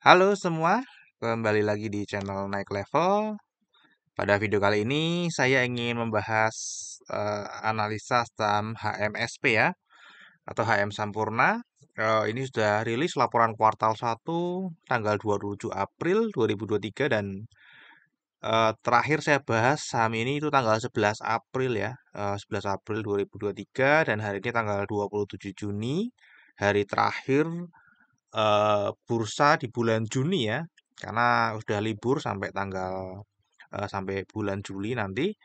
Halo semua, kembali lagi di channel Naik Level. Pada video kali ini saya ingin membahas analisa saham HMSP ya, atau HM Sampurna. Ini sudah rilis laporan kuartal 1 tanggal 27 April 2023 dan terakhir saya bahas saham ini itu tanggal 11 April ya, 11 April 2023 dan hari ini tanggal 27 Juni, hari terakhir bursa di bulan Juni ya, karena udah libur sampai sampai bulan Juli nanti.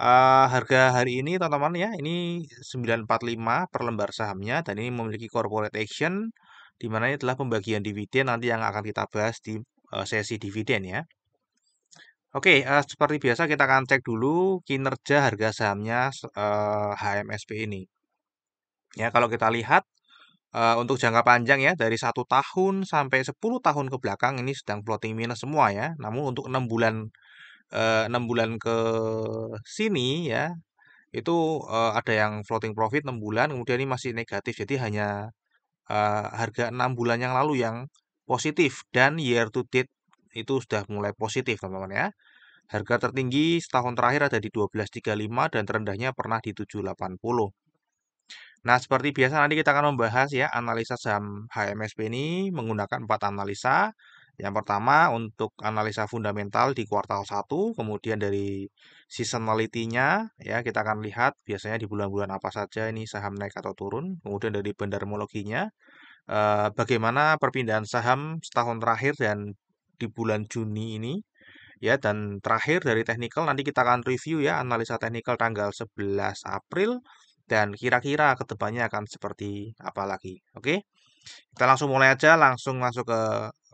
Harga hari ini teman-teman ya, ini 945 per lembar sahamnya dan ini memiliki corporate action di mana ini adalah pembagian dividen nanti yang akan kita bahas di sesi dividen ya. Oke, seperti biasa kita akan cek dulu kinerja harga sahamnya HMSP ini. Ya, kalau kita lihat untuk jangka panjang ya, dari 1 tahun sampai 10 tahun ke belakang ini sedang floating minus semua ya. Namun untuk 6 bulan ke sini ya, itu ada yang floating profit 6 bulan, kemudian ini masih negatif. Jadi hanya harga 6 bulan yang lalu yang positif dan year to date itu sudah mulai positif teman-teman ya. Harga tertinggi setahun terakhir ada di 12.35 dan terendahnya pernah di 7.80. Nah, seperti biasa nanti kita akan membahas ya analisa saham HMSP ini menggunakan 4 analisa. Yang pertama untuk analisa fundamental di kuartal 1, kemudian dari seasonality-nya ya kita akan lihat biasanya di bulan-bulan apa saja ini saham naik atau turun. Kemudian dari bendarmologinya bagaimana perpindahan saham setahun terakhir dan di bulan Juni ini ya, dan terakhir dari teknikal nanti kita akan review ya analisa teknikal tanggal 11 April dan kira-kira kedepannya akan seperti apa lagi. Oke, kita langsung mulai aja, langsung masuk ke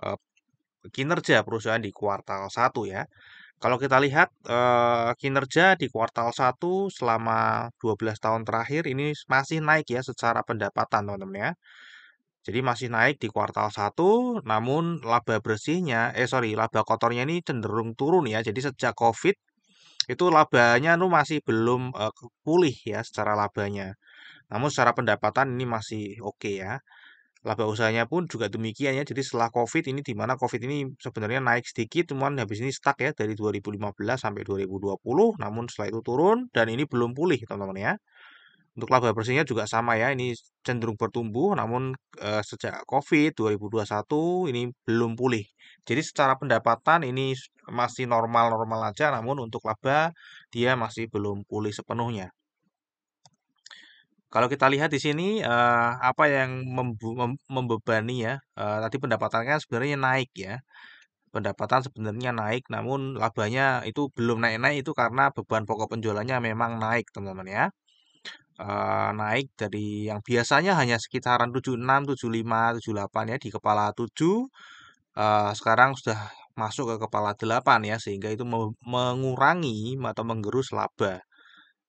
eh, kinerja perusahaan di kuartal 1 ya. Kalau kita lihat kinerja di kuartal 1 selama 12 tahun terakhir ini masih naik ya secara pendapatan teman-teman ya. Jadi masih naik di kuartal 1, namun laba kotornya ini cenderung turun ya. Jadi sejak COVID itu labanya tuh masih belum pulih ya secara labanya. Namun secara pendapatan ini masih oke ya. Laba usahanya pun juga demikian ya. Jadi setelah COVID ini di mana COVID ini sebenarnya naik sedikit, cuman habis ini stuck ya dari 2015 sampai 2020, namun setelah itu turun dan ini belum pulih teman-teman ya. Untuk laba bersihnya juga sama ya, ini cenderung bertumbuh, namun sejak COVID 2021 ini belum pulih. Jadi secara pendapatan ini masih normal-normal aja, namun untuk laba dia masih belum pulih sepenuhnya. Kalau kita lihat di sini apa yang membebani ya, tadi pendapatannya kan sebenarnya naik ya. Pendapatan sebenarnya naik, namun labanya itu belum naik-naik itu karena beban pokok penjualannya memang naik teman-teman ya. Naik dari yang biasanya hanya sekitaran 76, 75, 78 ya di kepala 7, sekarang sudah masuk ke kepala 8 ya sehingga itu mengurangi atau menggerus laba.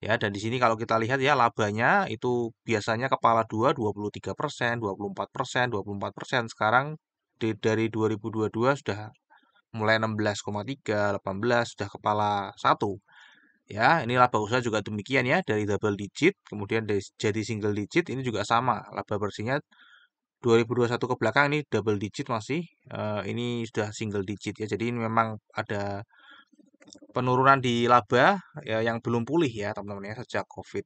Ya, dan di sini kalau kita lihat ya labanya itu biasanya kepala 2 23%, 24%, 24%. Sekarang dari 2022 sudah mulai 16,3, 18 sudah kepala 1. Ya, ini laba usaha juga demikian ya, dari double digit, kemudian jadi single digit, ini juga sama. Laba bersihnya 2021 ke belakang ini double digit masih, ini sudah single digit ya. Jadi ini memang ada penurunan di laba ya, yang belum pulih ya teman-teman ya sejak COVID.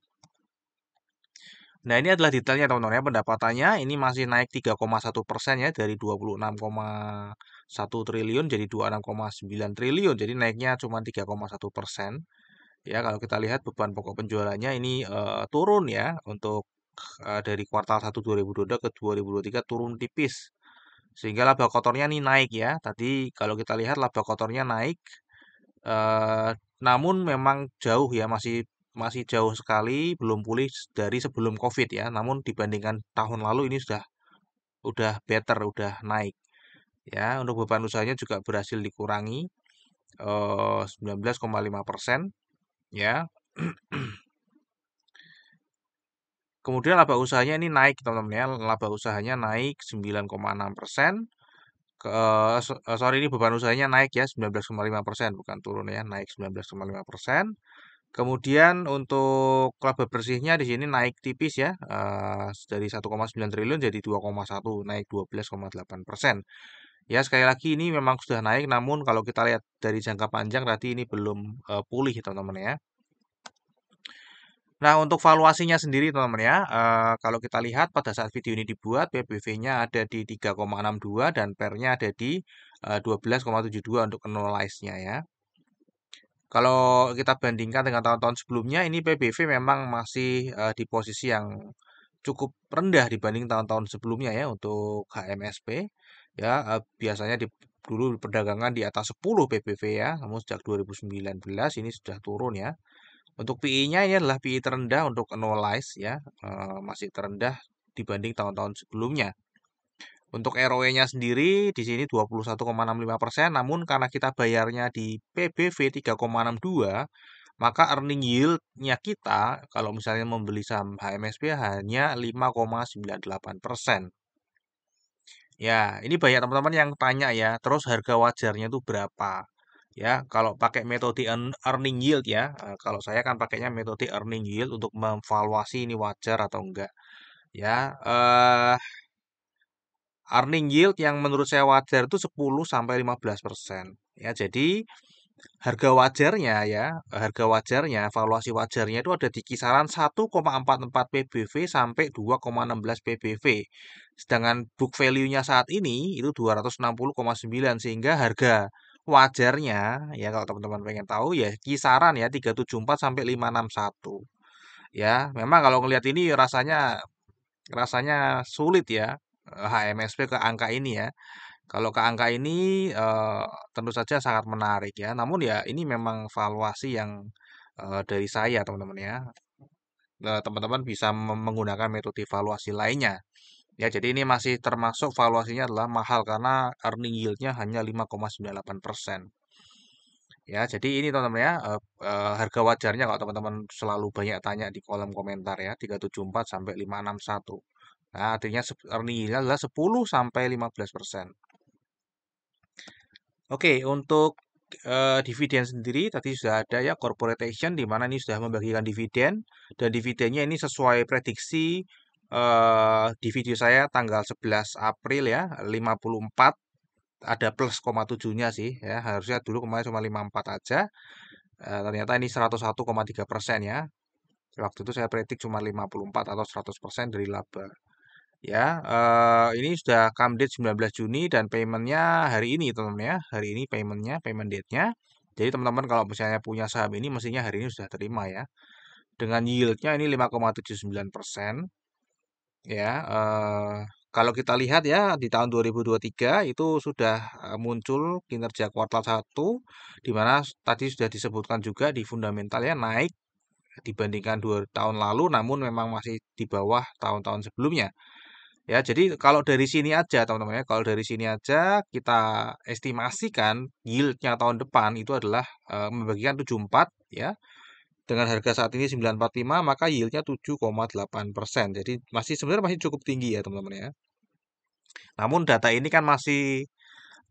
Nah, ini adalah detailnya teman-teman ya. Pendapatannya ini masih naik 3,1% ya dari 26,1 triliun jadi 26,9 triliun. Jadi naiknya cuma 3,1%. Ya, kalau kita lihat beban pokok penjualannya ini turun ya untuk dari kuartal 1 2022 ke 2023 turun tipis. Sehingga laba kotornya ini naik ya. Tadi kalau kita lihat laba kotornya naik eh, namun memang jauh ya, masih masih jauh sekali belum pulih dari sebelum COVID ya. Namun dibandingkan tahun lalu ini udah better, udah naik. Ya, untuk beban usahanya juga berhasil dikurangi 19,5% ya. Kemudian laba usahanya ini naik teman-teman ya. Laba usahanya naik 9,6%. Sorry, ini beban usahanya naik ya 19,5%, bukan turun ya, naik 19,5%. Kemudian untuk laba bersihnya di sini naik tipis ya, dari 1,9 triliun jadi 2,1, naik 12,8%. Ya, sekali lagi ini memang sudah naik, namun kalau kita lihat dari jangka panjang tadi ini belum pulih, teman-teman ya. Nah, untuk valuasinya sendiri, teman-teman ya, kalau kita lihat pada saat video ini dibuat, PBV-nya ada di 3,62 dan PER-nya ada di 12,72 untuk annualize-nya ya. Kalau kita bandingkan dengan tahun-tahun sebelumnya, ini PBV memang masih di posisi yang cukup rendah dibanding tahun-tahun sebelumnya ya untuk HMSP. Ya, biasanya dulu perdagangan di atas 10 PBV ya, namun sejak 2019 ini sudah turun ya. Untuk PI-nya ini adalah PI terendah untuk annualize ya, masih terendah dibanding tahun-tahun sebelumnya. Untuk ROE-nya sendiri di sini 21,65%, namun karena kita bayarnya di PBV 3,62, maka earning yield-nya kita kalau misalnya membeli saham HMSP hanya 5,98%. Ya, ini banyak teman-teman yang tanya ya, terus harga wajarnya itu berapa? Ya, kalau pakai metode earning yield ya, kalau saya kan pakainya metode earning yield untuk memvaluasi ini wajar atau enggak. Ya, earning yield yang menurut saya wajar itu 10 sampai 15%. Ya, jadi harga wajarnya, valuasi wajarnya itu ada di kisaran 1,44 PBV sampai 2,16 PBV. Sedangkan book value-nya saat ini itu 260,9 sehingga harga wajarnya ya kalau teman-teman pengen tahu ya kisaran ya 374 sampai 561. Ya, memang kalau ngelihat ini rasanya rasanya sulit ya HMSP ke angka ini ya. Kalau ke angka ini tentu saja sangat menarik ya. Namun ya ini memang valuasi yang dari saya teman-teman ya. Teman-teman bisa menggunakan metode valuasi lainnya. Ya, jadi ini masih termasuk valuasinya adalah mahal karena earning yield-nya hanya 5,98%. Ya, jadi ini teman-teman ya, harga wajarnya kalau teman-teman selalu banyak tanya di kolom komentar ya, 374 sampai 561. Nah, artinya earning yield-nya adalah 10 sampai 15%. Oke, untuk dividen sendiri tadi sudah ada ya corporate action di mana ini sudah membagikan dividen dan dividennya ini sesuai prediksi di video saya tanggal 11 April ya 54 ada plus koma tujuhnya sih ya harusnya dulu kemarin cuma 54 aja. Ternyata ini 101,3% ya. Waktu itu saya predik cuma 54 atau 100% dari laba. Ya, ini sudah come date 19 Juni dan paymentnya hari ini teman-teman ya. Hari ini payment date-nya. Jadi teman-teman kalau misalnya punya saham ini mestinya hari ini sudah terima ya. Dengan yield-nya ini 5,79%. Ya, kalau kita lihat ya di tahun 2023 itu sudah muncul kinerja kuartal 1 di mana tadi sudah disebutkan juga di fundamentalnya naik dibandingkan 2 tahun lalu namun memang masih di bawah tahun-tahun sebelumnya. Ya, jadi kalau dari sini aja teman-teman ya, kalau dari sini aja kita estimasikan yield-nya tahun depan itu adalah membagikan 74 ya. Dengan harga saat ini 945 maka yield-nya 7,8%. Jadi sebenarnya masih cukup tinggi ya teman-teman ya. Namun data ini kan masih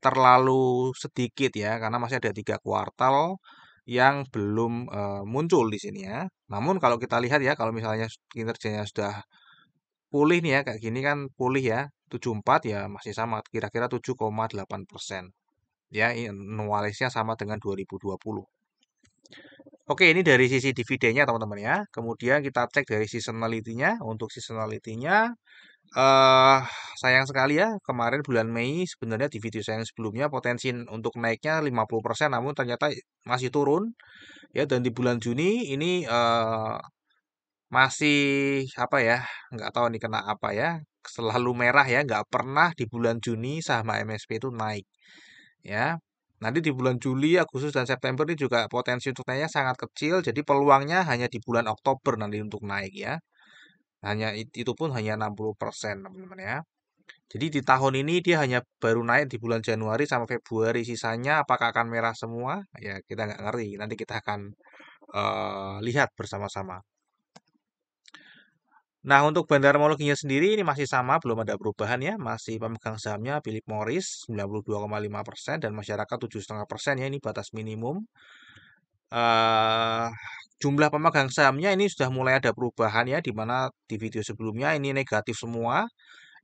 terlalu sedikit ya karena masih ada 3 kuartal yang belum muncul di sini ya. Namun kalau kita lihat ya kalau misalnya kinerjanya sudah pulih nih ya, kayak gini kan pulih ya, 74 ya masih sama, kira-kira 7,8%. Ya, annualize-nya sama dengan 2020. Oke, ini dari sisi dividennya teman-teman ya. Kemudian kita cek dari seasonality-nya. Untuk seasonality-nya, eh sayang sekali ya, kemarin bulan Mei sebenarnya di video saya yang sebelumnya potensi untuk naiknya 50%, namun ternyata masih turun. Ya, dan di bulan Juni ini masih apa ya, nggak tahu nih kena apa ya, selalu merah ya, nggak pernah di bulan Juni saham MSP itu naik ya. Nanti di bulan Juli, Agustus, dan September ini juga potensi untuk naiknya sangat kecil, jadi peluangnya hanya di bulan Oktober nanti untuk naik ya. Hanya itu pun hanya 60% teman-teman ya. Jadi di tahun ini dia hanya baru naik di bulan Januari sampai Februari, sisanya apakah akan merah semua? Ya kita nggak ngerti, nanti kita akan lihat bersama-sama. Nah, untuk bandarmologinya sendiri ini masih sama, belum ada perubahan ya. Masih pemegang sahamnya Philip Morris 92,5% dan masyarakat 7,5% ya, ini batas minimum. eh Jumlah pemegang sahamnya ini sudah mulai ada perubahan ya, di mana di video sebelumnya ini negatif semua.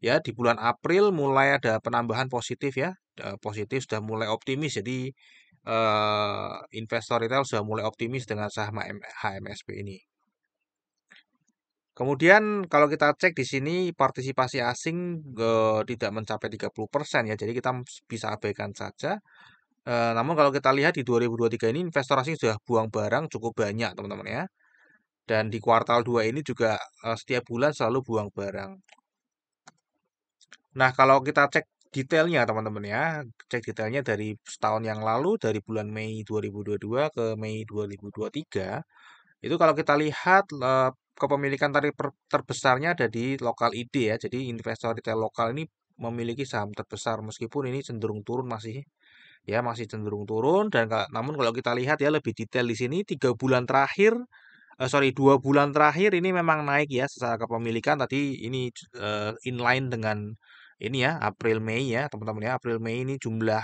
ya di bulan April mulai ada penambahan positif ya, positif sudah mulai optimis. Jadi investor retail sudah mulai optimis dengan saham HMSP ini. Kemudian kalau kita cek di sini partisipasi asing tidak mencapai 30% ya. Jadi kita bisa abaikan saja. Namun kalau kita lihat di 2023 ini investor asing sudah buang barang cukup banyak teman-teman ya. Dan di kuartal 2 ini juga setiap bulan selalu buang barang. Nah, kalau kita cek detailnya teman-teman ya, cek detailnya dari setahun yang lalu, dari bulan Mei 2022 ke Mei 2023, itu kalau kita lihat kepemilikan terbesarnya ada di lokal ID ya. Jadi investor retail lokal ini memiliki saham terbesar meskipun ini cenderung turun masih ya masih cenderung turun dan namun kalau kita lihat ya lebih detail di sini 3 bulan terakhir sorry 2 bulan terakhir ini memang naik ya secara kepemilikan tadi ini inline dengan ini ya April Mei ya teman-teman ya April Mei ini jumlah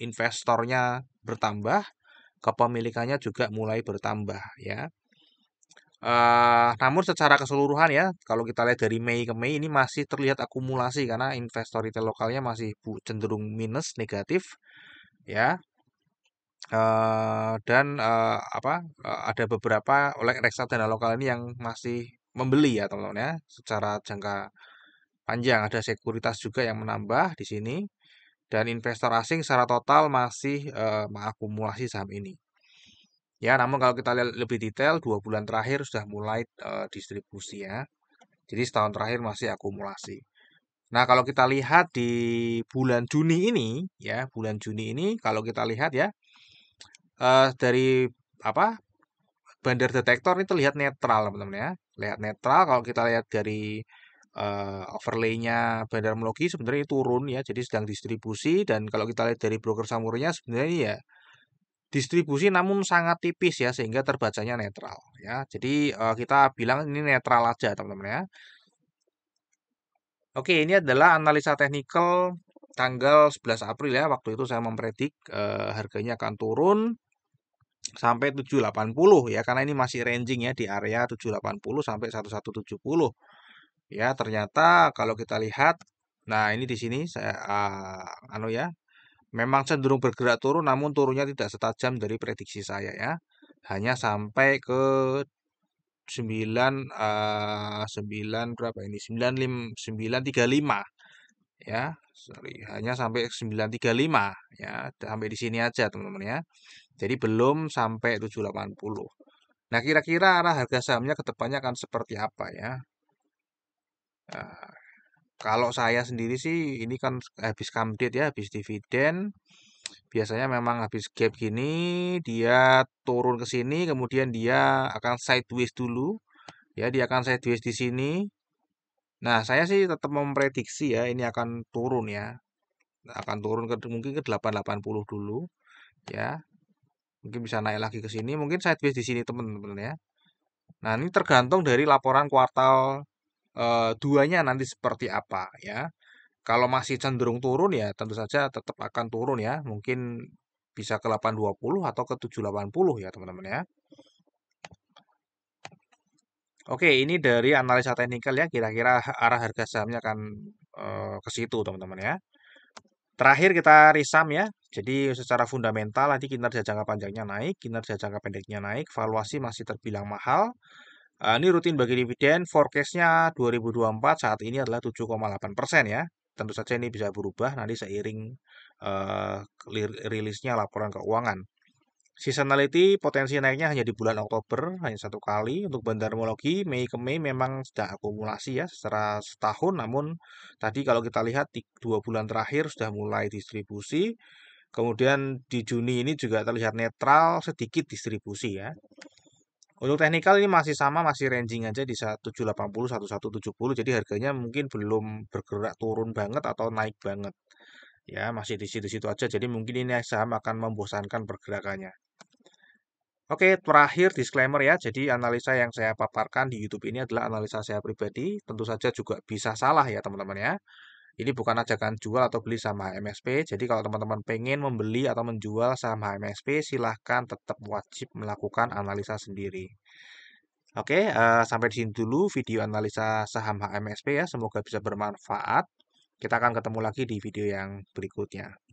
investornya bertambah kepemilikannya juga mulai bertambah ya. Namun secara keseluruhan ya, kalau kita lihat dari Mei ke Mei ini masih terlihat akumulasi karena investor retail lokalnya masih cenderung minus negatif ya. Dan apa ada beberapa oleh reksadana lokal ini yang masih membeli ya teman-teman ya, secara jangka panjang ada sekuritas juga yang menambah di sini dan investor asing secara total masih mengakumulasi saham ini. Ya, namun kalau kita lihat lebih detail, 2 bulan terakhir sudah mulai distribusi ya. Jadi setahun terakhir masih akumulasi. Nah, kalau kita lihat di bulan Juni ini, ya, bulan Juni ini, kalau kita lihat ya, dari apa bandar detektor ini terlihat netral, teman-teman ya. Lihat netral. Kalau kita lihat dari overlay-nya Bandarmologi sebenarnya turun ya, jadi sedang distribusi. Dan kalau kita lihat dari broker samurnya sebenarnya ya distribusi namun sangat tipis ya sehingga terbacanya netral ya. Jadi kita bilang ini netral aja teman-teman ya. Oke, ini adalah analisa teknikal tanggal 11 April ya. Waktu itu saya mempredik harganya akan turun sampai 780 ya karena ini masih ranging ya di area 780 sampai 1170. Ya, ternyata kalau kita lihat nah ini di sini saya ya memang cenderung bergerak turun namun turunnya tidak setajam dari prediksi saya ya. Hanya sampai ke 9 berapa ini? 935 ya. Sorry, hanya sampai 935 ya. Sampai di sini aja teman-teman ya. Jadi belum sampai 780. Nah, kira-kira arah harga sahamnya ke depannya akan seperti apa ya? Nah, kalau saya sendiri sih ini kan habis come date ya, habis dividen. Biasanya memang habis gap gini dia turun ke sini kemudian dia akan sideways dulu ya dia akan sideways di sini. Nah, saya sih tetap memprediksi ya ini akan turun ya. Akan turun ke mungkin ke 880 dulu ya. Mungkin bisa naik lagi ke sini, mungkin sideways di sini teman-teman ya. Nah, ini tergantung dari laporan kuartal 2-nya nanti seperti apa ya. Kalau masih cenderung turun ya tentu saja tetap akan turun ya. Mungkin bisa ke 820 atau ke 780 ya teman-teman ya. Oke, ini dari analisa teknikal ya, kira-kira arah harga sahamnya akan ke situ teman-teman ya. Terakhir kita resum ya. Jadi secara fundamental nanti kinerja jangka panjangnya naik, kinerja jangka pendeknya naik, valuasi masih terbilang mahal. Ini rutin bagi dividen, forecast-nya 2024 saat ini adalah 7,8% ya. Tentu saja ini bisa berubah nanti seiring eh, rilisnya laporan keuangan. Seasonality potensi naiknya hanya di bulan Oktober, hanya 1 kali. Untuk Bandarmologi, Mei ke Mei memang sudah akumulasi ya secara setahun. Namun tadi kalau kita lihat di 2 bulan terakhir sudah mulai distribusi. Kemudian di Juni ini juga terlihat netral, sedikit distribusi ya. Untuk teknikal ini masih sama, masih ranging aja di 1780, 1170. Jadi harganya mungkin belum bergerak turun banget atau naik banget. Ya, masih di situ-situ aja. Jadi mungkin ini saham akan membosankan pergerakannya. Oke, terakhir disclaimer ya. Jadi analisa yang saya paparkan di YouTube ini adalah analisa saya pribadi. Tentu saja juga bisa salah ya teman-teman ya. Ini bukan ajakan jual atau beli saham HMSP. Jadi kalau teman-teman pengen membeli atau menjual saham HMSP, silahkan tetap wajib melakukan analisa sendiri. Oke, sampai di sini dulu video analisa saham HMSP ya. Semoga bisa bermanfaat. Kita akan ketemu lagi di video yang berikutnya.